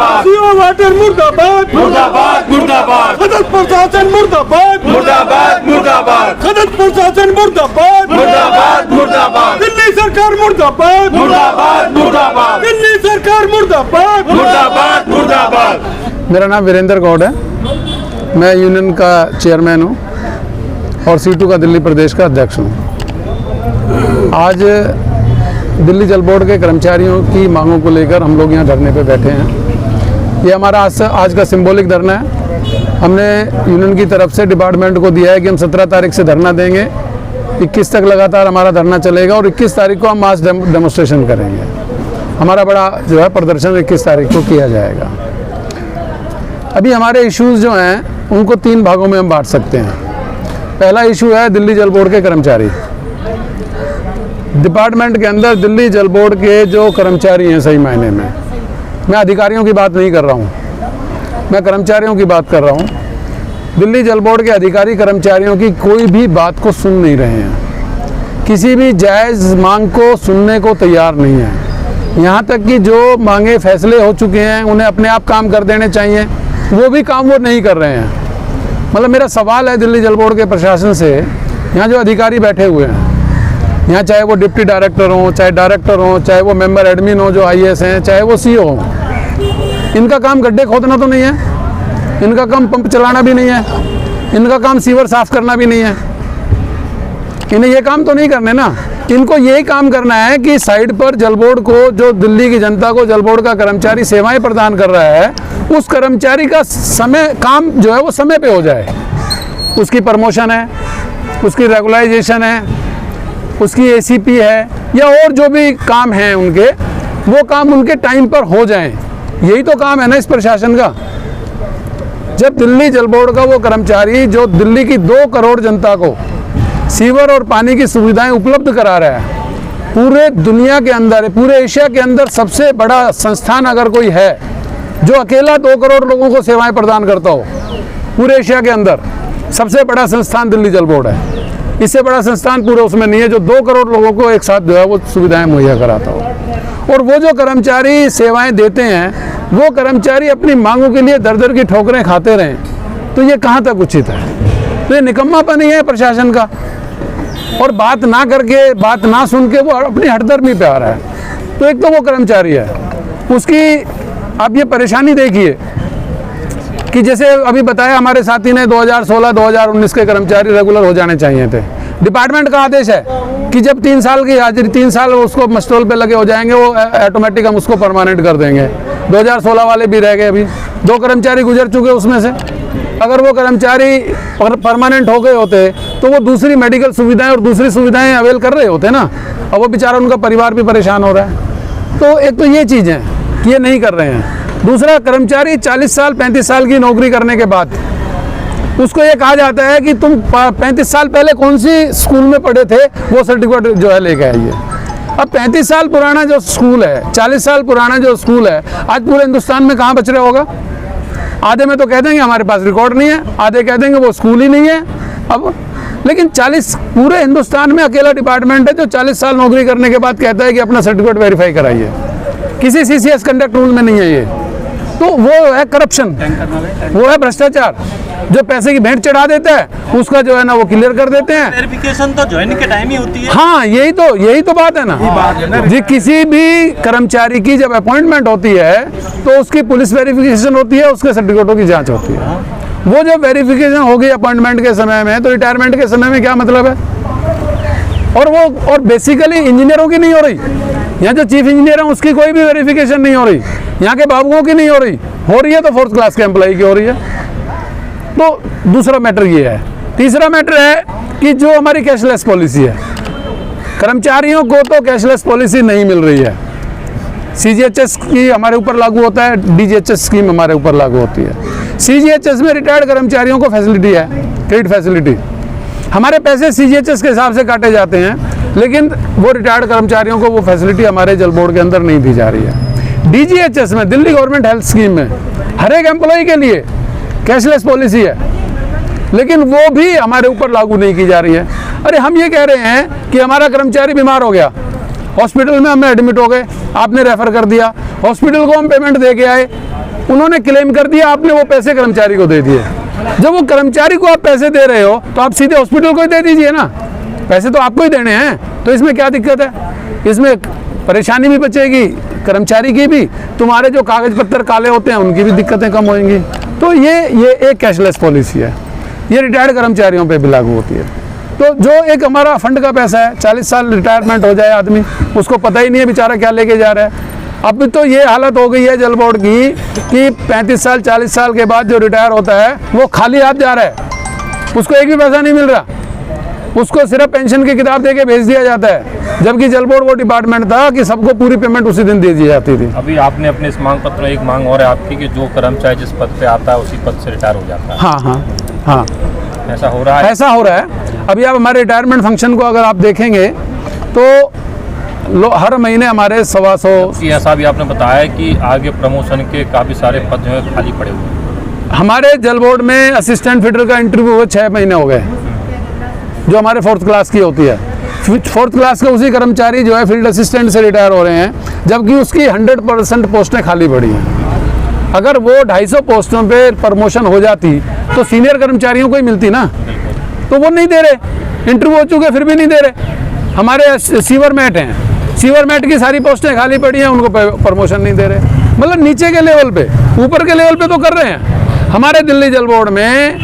मुर्दाबाद, CO water मुर्दाबाद, मुर्दाबाद मुर्दाबाद, खनन प्रशासन मुर्दाबाद, मुर्दाबाद मुर्दाबाद, खनन प्रशासन मुर्दाबाद, मुर्दाबाद मुर्दाबाद, दिल्ली सरकार मुर्दाबाद, मुर्दाबाद मुर्दाबाद, दिल्ली सरकार मुर्दाबाद, मुर्दाबाद मुर्दाबाद। मेरा नाम वीरेंद्र गौड़ है, मैं यूनियन का चेयरमैन हूँ और C2 का दिल्ली प्रदेश का अध्यक्ष हूँ। आज दिल्ली जल बोर्ड के कर्मचारियों की मांगों को लेकर हम लोग यहाँ धरने पे बैठे हैं। ये हमारा आज का सिंबॉलिक धरना है। हमने यूनियन की तरफ से डिपार्टमेंट को दिया है कि हम 17 तारीख से धरना देंगे, 21 तक लगातार हमारा धरना चलेगा और 21 तारीख को हम मास डेमोस्ट्रेशन करेंगे। हमारा बड़ा जो है प्रदर्शन 21 तारीख को किया जाएगा। अभी हमारे इश्यूज़ जो हैं उनको 3 भागों में हम बांट सकते हैं। पहला इशू है दिल्ली जल बोर्ड के कर्मचारी। डिपार्टमेंट के अंदर दिल्ली जल बोर्ड के जो कर्मचारी हैं, सही मायने में मैं अधिकारियों की बात नहीं कर रहा हूँ, मैं कर्मचारियों की बात कर रहा हूँ। दिल्ली जल बोर्ड के अधिकारी कर्मचारियों की कोई भी बात को सुन नहीं रहे हैं, किसी भी जायज़ मांग को सुनने को तैयार नहीं है। यहाँ तक कि जो मांगे फैसले हो चुके हैं उन्हें अपने आप काम कर देने चाहिए, वो भी काम वो नहीं कर रहे हैं। मतलब मेरा सवाल है दिल्ली जल बोर्ड के प्रशासन से, यहाँ जो अधिकारी बैठे हुए हैं, यहाँ चाहे वो डिप्टी डायरेक्टर हों, चाहे डायरेक्टर हों, चाहे वो मेंबर एडमिन हो जो IAS हैं, चाहे वो CO हों, इनका काम गड्ढे खोदना तो नहीं है, इनका काम पंप चलाना भी नहीं है, इनका काम सीवर साफ करना भी नहीं है। इन्हें ये काम तो नहीं करने ना, इनको यही काम करना है कि साइड पर जल बोर्ड को, जो दिल्ली की जनता को जल बोर्ड का कर्मचारी सेवाएं प्रदान कर रहा है, उस कर्मचारी का समय काम जो है वो समय पे हो जाए। उसकी प्रमोशन है, उसकी रेगुलराइजेशन है, उसकी ACP है या और जो भी काम हैं उनके, वो काम उनके टाइम पर हो जाएं। यही तो काम है ना इस प्रशासन का। जब दिल्ली जल बोर्ड का वो कर्मचारी जो दिल्ली की 2 करोड़ जनता को सीवर और पानी की सुविधाएं उपलब्ध करा रहा है, पूरे दुनिया के अंदर, पूरे एशिया के अंदर सबसे बड़ा संस्थान अगर कोई है जो अकेला 2 करोड़ लोगों को सेवाएं प्रदान करता हो, पूरे एशिया के अंदर सबसे बड़ा संस्थान दिल्ली जल बोर्ड है। इससे बड़ा संस्थान पूरे उसमें नहीं है जो 2 करोड़ लोगों को एक साथ जो है वो सुविधाएं मुहैया कराता हो। और वो जो कर्मचारी सेवाएं देते हैं, वो कर्मचारी अपनी मांगों के लिए दर दर की ठोकरें खाते रहें, तो ये कहाँ तक उचित है? तो ये निकम्मापन ही है प्रशासन का। और बात ना करके, बात ना सुन के वो अपनी हठधर्मी पे आ रहा है। तो एक तो वो कर्मचारी है, उसकी आप ये परेशानी देखिए कि जैसे अभी बताया हमारे साथी ने 2016-2019 के कर्मचारी रेगुलर हो जाने चाहिए थे। डिपार्टमेंट का आदेश है कि जब 3 साल की हाजिरी, 3 साल उसको मस्टोल पे लगे हो जाएंगे, वो ऑटोमेटिक हम उसको परमानेंट कर देंगे। 2016 वाले भी रह गए, अभी 2 कर्मचारी गुजर चुके उसमें से। अगर वो कर्मचारी परमानेंट हो गए होते तो वो दूसरी मेडिकल सुविधाएं और दूसरी सुविधाएं अवेल कर रहे होते ना। अब वो बेचारा, उनका परिवार भी परेशान हो रहा है। तो एक तो ये चीज़ है कि ये नहीं कर रहे हैं। दूसरा, कर्मचारी 40 साल 35 साल की नौकरी करने के बाद उसको ये कहा जाता है कि तुम 35 साल पहले कौन सी स्कूल में पढ़े थे, वो सर्टिफिकेट जो है लेके आइए। अब 35 साल पुराना जो स्कूल है, 40 साल पुराना जो स्कूल है, आज पूरे हिंदुस्तान में कहाँ बच रहा होगा? आधे में तो कह देंगे हमारे पास रिकॉर्ड नहीं है, आधे कह देंगे वो स्कूल ही नहीं है। अब लेकिन 40 पूरे हिंदुस्तान में अकेला डिपार्टमेंट है जो 40 साल नौकरी करने के बाद कहता है कि अपना सर्टिफिकेट वेरीफाई कराइए। किसी CCS कंडक्ट रूल में नहीं है ये। तो वो है करप्शन, वो है भ्रष्टाचार। जो पैसे की भेंट चढ़ा देता है उसका जो है ना वो क्लियर कर देते हैं। वेरिफिकेशन तो ज्वाइनिंग के टाइम ही होती है। हाँ, यही तो बात है ना जी। किसी भी कर्मचारी की जब अपॉइंटमेंट होती है तो उसकी पुलिस वेरिफिकेशन होती है, उसके सर्टिफिकेटों की जांच होती है। वो जो वेरिफिकेशन होगी अपॉइंटमेंट के समय में, तो रिटायरमेंट के समय में क्या मतलब है? और बेसिकली इंजीनियरों की नहीं हो रही। यहाँ जो चीफ इंजीनियर है उसकी कोई भी वेरिफिकेशन नहीं हो रही, यहाँ के बाबुओं की नहीं हो रही है तो 4th क्लास के एम्प्लॉई की हो रही है। तो दूसरा मैटर ये है। तीसरा मैटर है कि जो हमारी कैशलेस पॉलिसी है, कर्मचारियों को तो कैशलेस पॉलिसी नहीं मिल रही है। CGHS की हमारे ऊपर लागू होता है, DGHS स्कीम हमारे ऊपर लागू होती है। CGHS में रिटायर्ड कर्मचारियों को फैसिलिटी है, क्रेडिट फैसिलिटी। हमारे पैसे CGHS के हिसाब से काटे जाते हैं, लेकिन वो रिटायर्ड कर्मचारियों को वो फैसिलिटी हमारे जल बोर्ड के अंदर नहीं दी जा रही है। DGHS में, दिल्ली गवर्नमेंट हेल्थ स्कीम में, हर एक एम्प्लॉय के लिए कैशलेस पॉलिसी है, लेकिन वो भी हमारे ऊपर लागू नहीं की जा रही है। अरे हम ये कह रहे हैं कि हमारा कर्मचारी बीमार हो गया, हॉस्पिटल में हम एडमिट हो गए, आपने रेफर कर दिया, हॉस्पिटल को हम पेमेंट दे के आए, उन्होंने क्लेम कर दिया, आपने वो पैसे कर्मचारी को दे दिए। जब वो कर्मचारी को आप पैसे दे रहे हो तो आप सीधे हॉस्पिटल को ही दे दीजिए ना, पैसे तो आपको ही देने हैं। तो इसमें क्या दिक्कत है? इसमें परेशानी भी बचेगी कर्मचारी की भी, तुम्हारे जो कागज पत्तर काले होते हैं उनकी भी दिक्कतें कम होंगी। तो ये एक कैशलेस पॉलिसी है, ये रिटायर्ड कर्मचारियों पे भी लागू होती है। तो जो एक हमारा फंड का पैसा है, 40 साल रिटायरमेंट हो जाए आदमी, उसको पता ही नहीं है बेचारा क्या लेके जा रहा है। अब तो ये हालत हो गई है जल बोर्ड की कि 35 साल 40 साल के बाद जो रिटायर होता है वो खाली हाथ जा रहा है, उसको एक भी पैसा नहीं मिल रहा, उसको सिर्फ पेंशन की किताब दे के भेज दिया जाता है। जबकि जल बोर्ड वो डिपार्टमेंट था कि सबको पूरी पेमेंट उसी दिन दे दी जाती थी। अभी आपने अपने इस मांग पत्र में एक मांग और है आपकी कि जो कर्मचारी जिस पद पे आता है उसी पद से रिटायर हो जाता है। हाँ, ऐसा हो रहा है। ऐसा हो रहा है। अभी आप हमारे रिटायरमेंट फंक्शन को अगर आप देखेंगे तो हर महीने हमारे 125 ऐसा भी आपने बताया कि आगे प्रमोशन के काफ़ी सारे पद जो है खाली पड़े हुए हैं। हमारे जल बोर्ड में असिस्टेंट फिटर का इंटरव्यू हुए 6 महीने हो गए, जो हमारे 4th क्लास की होती है। 4th क्लास के उसी कर्मचारी जो है फील्ड असिस्टेंट से रिटायर हो रहे हैं, जबकि उसकी 100% पोस्टें खाली पड़ी हैं। अगर वो 250 पोस्टों पे प्रमोशन हो जाती तो सीनियर कर्मचारियों को ही मिलती ना, तो वो नहीं दे रहे, इंटरव्यू हो चुके फिर भी नहीं दे रहे। हमारे सीवर मैट हैं, सीवर मैट की सारी पोस्टें खाली पड़ी हैं, उनको प्रमोशन नहीं दे रहे। मतलब नीचे के लेवल पे, ऊपर के लेवल पे तो कर रहे हैं। हमारे दिल्ली जल बोर्ड में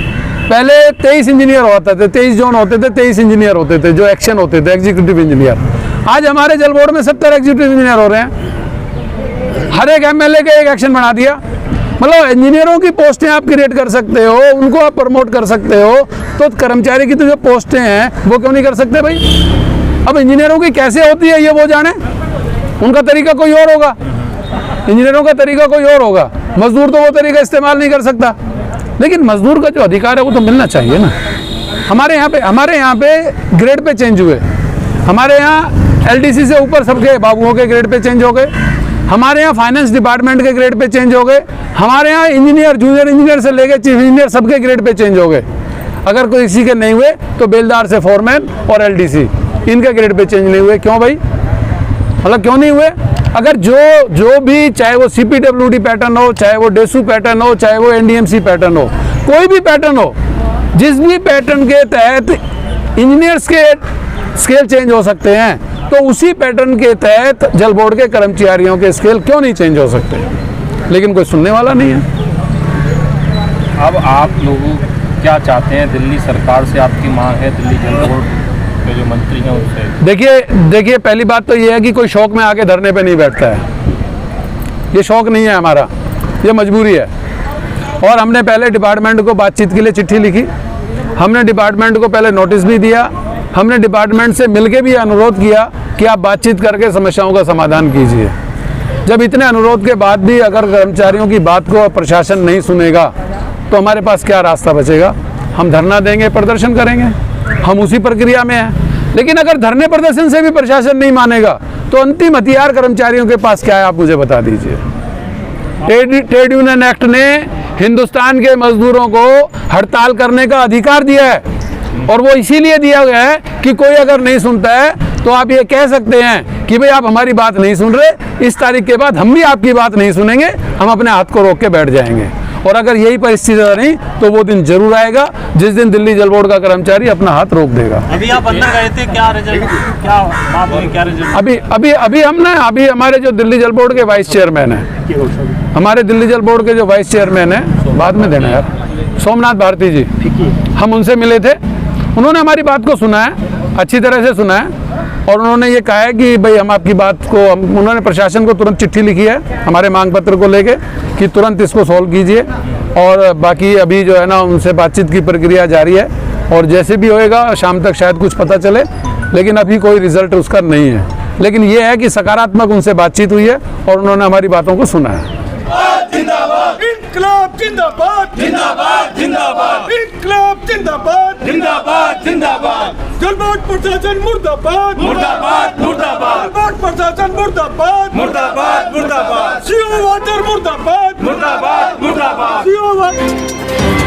पहले 23 इंजीनियर होते थे, 23 जोन होते थे, 23 इंजीनियर होते थे जो एक्शन होते थे, एग्जीक्यूटिव इंजीनियर। आज हमारे जल बोर्ड में 70 एग्जीक्यूटिव इंजीनियर हो रहे हैं। हर एक एमएलए का एक एक्शन बना दिया। मतलब इंजीनियरों की पोस्टें आप क्रिएट कर सकते हो, उनको आप प्रमोट कर सकते हो, तो कर्मचारी की तो जो पोस्टें हैं वो क्यों नहीं कर सकते भाई? अब इंजीनियरों की कैसे होती है ये वो जाने, उनका तरीका कोई और होगा, इंजीनियरों का तरीका कोई और होगा। मजदूर तो वो तरीका इस्तेमाल नहीं कर सकता, लेकिन मजदूर का जो अधिकार है वो तो मिलना चाहिए ना। हमारे यहाँ पे ग्रेड पे चेंज हुए, हमारे यहाँ एलडीसी से ऊपर सबके बाबुओं के ग्रेड पे चेंज हो गए, हमारे यहाँ फाइनेंस डिपार्टमेंट के ग्रेड पे चेंज हो गए, हमारे यहाँ इंजीनियर जूनियर इंजीनियर से लेकर चीफ इंजीनियर सबके ग्रेड पे चेंज हो गए। अगर कोई किसी के नहीं हुए तो बेलदार से फोरमैन और एलडीसी इनके ग्रेड पे चेंज नहीं हुए। क्यों भाई? मतलब क्यों नहीं हुए? अगर जो भी, चाहे वो सीपीडब्ल्यूडी पैटर्न हो, चाहे वो डेसू पैटर्न हो, चाहे वो एनडीएमसी पैटर्न हो, कोई भी पैटर्न हो, जिस भी पैटर्न के तहत इंजीनियर्स के स्केल चेंज हो सकते हैं, तो उसी पैटर्न के तहत जल बोर्ड के कर्मचारियों के स्केल क्यों नहीं चेंज हो सकते? लेकिन कोई सुनने वाला नहीं है। अब आप लोग क्या चाहते हैं? दिल्ली सरकार से आपकी मांग है, दिल्ली जल बोर्ड के जो मंत्री हैं उनसे? देखिए पहली बात तो ये है कि कोई शौक में आके धरने पे नहीं बैठता है, ये शौक नहीं है हमारा, ये मजबूरी है। और हमने पहले डिपार्टमेंट को बातचीत के लिए चिट्ठी लिखी, हमने डिपार्टमेंट को पहले नोटिस भी दिया, हमने डिपार्टमेंट से मिलके भी अनुरोध किया कि आप बातचीत करके समस्याओं का समाधान कीजिए। जब इतने अनुरोध के बाद भी अगर कर्मचारियों की बात को प्रशासन नहीं सुनेगा तो हमारे पास क्या रास्ता बचेगा? हम धरना देंगे, प्रदर्शन करेंगे, हम उसी प्रक्रिया में हैं। लेकिन अगर धरने प्रदर्शन से भी प्रशासन नहीं मानेगा तो अंतिम हथियार कर्मचारियों के पास क्या है, आप मुझे बता दीजिए। ट्रेड यूनियन एक्ट ने हिंदुस्तान के मजदूरों को हड़ताल करने का अधिकार दिया है, और वो इसीलिए दिया गया है कि कोई अगर नहीं सुनता है तो आप ये कह सकते हैं कि भाई आप हमारी बात नहीं सुन रहे, इस तारीख के बाद हम भी आपकी बात नहीं सुनेंगे, हम अपने हाथ को रोक के बैठ जाएंगे। और अगर यही परिस्थिति रही तो वो दिन जरूर आएगा जिस दिन दिल्ली जल बोर्ड का कर्मचारी अपना हाथ रोक देगा। अभी आप अंदर गए थे, क्या रिजल्ट, क्या बात हुई, क्या रिजल्ट? अभी हमारे जो दिल्ली जल बोर्ड के वाइस चेयरमैन हैं, हमारे दिल्ली जल बोर्ड के जो वाइस चेयरमैन हैं, बाद में देना यार, सोमनाथ भारती जी, हम उनसे मिले थे। उन्होंने हमारी बात को सुना है, अच्छी तरह से सुना है, और उन्होंने ये कहा है कि भाई हम आपकी बात को, उन्होंने प्रशासन को तुरंत चिट्ठी लिखी है हमारे मांग पत्र को लेके कि तुरंत इसको सॉल्व कीजिए। और बाकी अभी जो है ना उनसे बातचीत की प्रक्रिया जारी है, और जैसे भी होएगा शाम तक शायद कुछ पता चले, लेकिन अभी कोई रिजल्ट उसका नहीं है। लेकिन ये है कि सकारात्मक उनसे बातचीत हुई है और उन्होंने हमारी बातों को सुना है। इंकलाब जिंदाबाद जिंदाबाद जिंदाबाद, इंकलाब जिंदाबाद जिंदाबाद जिंदाबाद, जल बोर्ड प्रशासन मुर्दाबाद मुर्दाबाद मुर्दाबाद, जल बोर्ड प्रशासन मुर्दाबाद मुर्दाबाद मुर्दाबाद, सीओ वाटर मुर्दाबाद मुर्दाबाद मुर्दाबाद, सीओ वाटर।